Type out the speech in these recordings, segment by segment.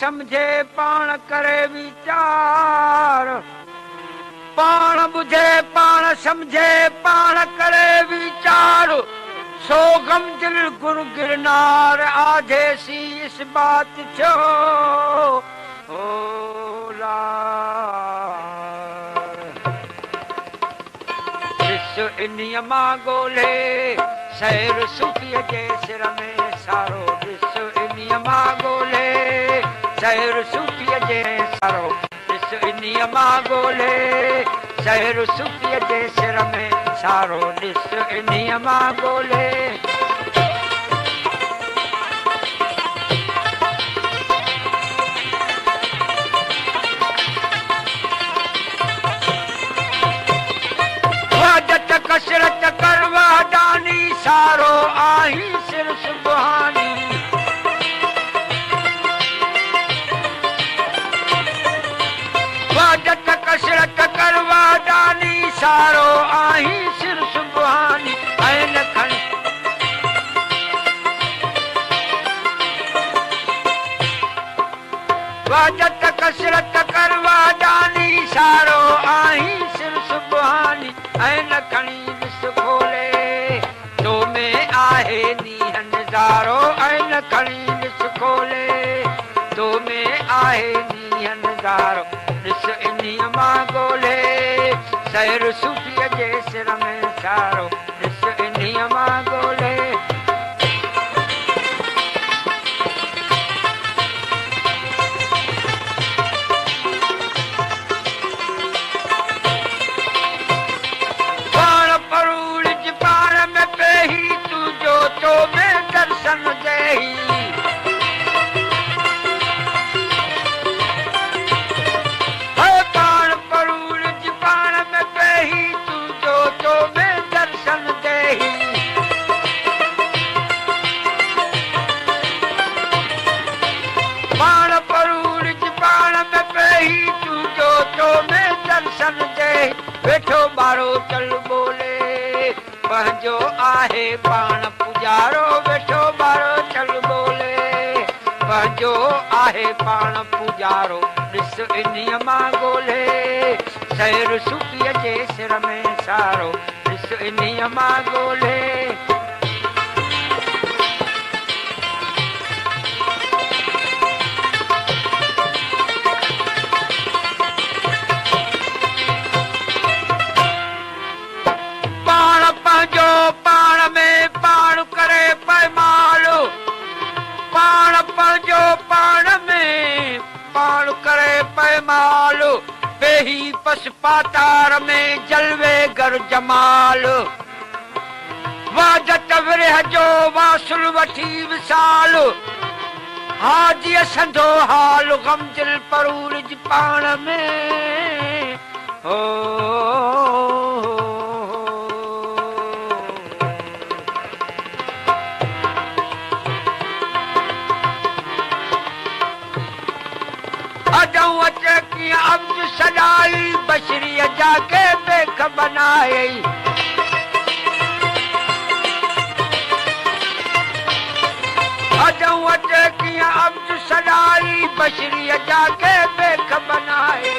समझे पाण करे वीचार पाण बुझे पाण समझे पाण करे वीचार सो गम दिल गुरु गिरनार आधे सी इस बात छो इन्हीअ मां ॻोल्हे सैर सूफ़ीअ जे सिर में सारो ॾिस इन्हीअ मां ॻोल्हे सैर सूफ़ीअ जे सारो ॾिस इन्हीअ मां ॻोल्हे सैर सूफ़ीअ जे सिर में सारो ॾिस इन्हीअ मां ॻोल्हे कसरत करवा दानी सारो आही सिर सुबहानी वादत कसरत करवा दानी सारो आही सिर सुबहानी ऐन खणी वादत कसरत करवा दानी सारो आही सिर सुबहानी ऐन खणी खोले तो में आहे नीह नज़ारो ऐन खणी ॾिस खोले तो में आहे नीह नज़ारो ॾिस इन्हीअ मां ॻोल्हे सैर सूफ़ीअ जे सिर में सारो ॾिस इन्हीअ मां ॻोल्हे दर्शन देही पाण परूर जी पाण में पही तू जो में दर्शन देही पाण परूर जी पाण में पही तू जो में दर्शन देही वेठो बारो चल बोले पंहिंजो आहे पाण पुजारो वेठो बारो चल बोले पंहिंजो आहे पाण पुजारो ॾिस इन्हीअ मां ॻोल्हे सैर सूफ़ीअ जे सिर में सारो ॾिस इन्हीअ मां ॻोल्हे पंहिंजो पाण में पाण करे पैमाल पाण पंहिंजो पाण में पाण करे पैमाल बेही पस पातार में जलवे गर जमाल वाजत विरह जो वासुल वठी विसाल हाजी संधो हाल गम दिल परूर जी पाण में हो अब्द सदाई बशरीअ जाके बेख बनाए अब्द सदाई बशरीअ जाके बेख बनाए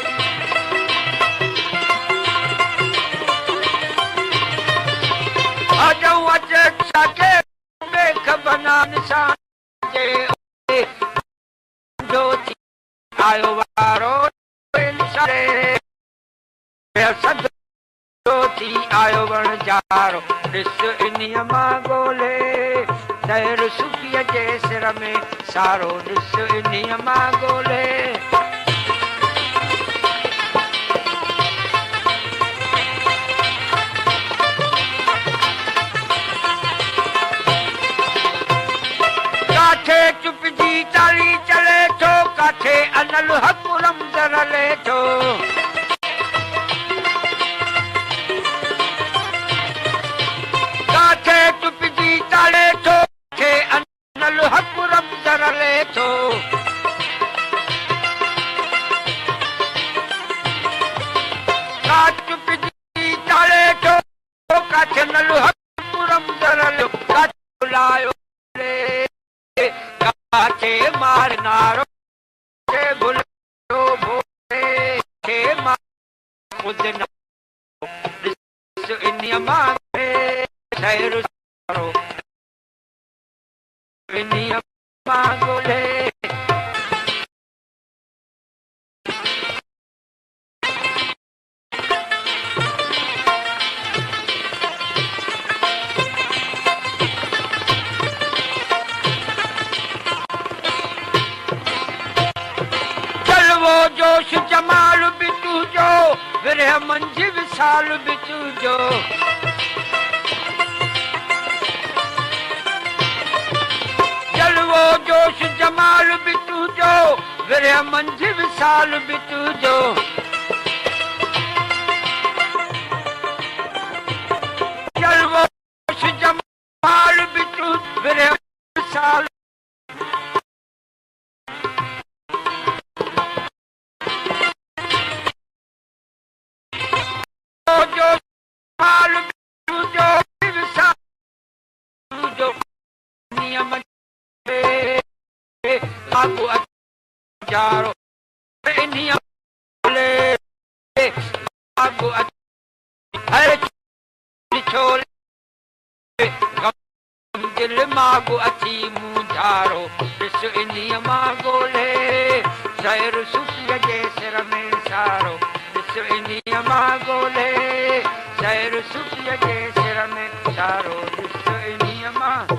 जाके बेख बना निशान जे आयो वारो आयो वण जारो ॾिस इन्हीअ मां ॻोल्हे सैर सूफ़ीअ जे सिर में सारो ॾिस इन्हीअ मां ॻोल्हे काथे चुप जी चाली चले थो काथे अनल हकुरम जरले थो काथे चुप जी चाले थो काथे अनल हकुरम जरले थो काथे चुप जी चाले थो काथे अनल हकुरम जरले काथे लायो काथे मार नारो ॿुध ॾिस इन्हीअ मां शहर सारो इन्हीअ मां ॻोल्हे जोश जमाल बि तुंहिंजो विरह मंझि विसाल बि तुंहिंजो जलवो जोश जमाल बि तुंहिंजो विरह मंझि विसाल बि तुंहिंजो जलवो जोश जमाल बि तुंहिंजो विरह विसाल दिल मागो अची मुंझारो ॾिस इन्हीअ मां ॻोल्हे शहर सुफ़ीअ जे सिर में सारो ॾिस इन्हीअ मां ॻोल्हे शहर सुफ़ीअ जे सिर में सारो ॾिस इन्हीअ मां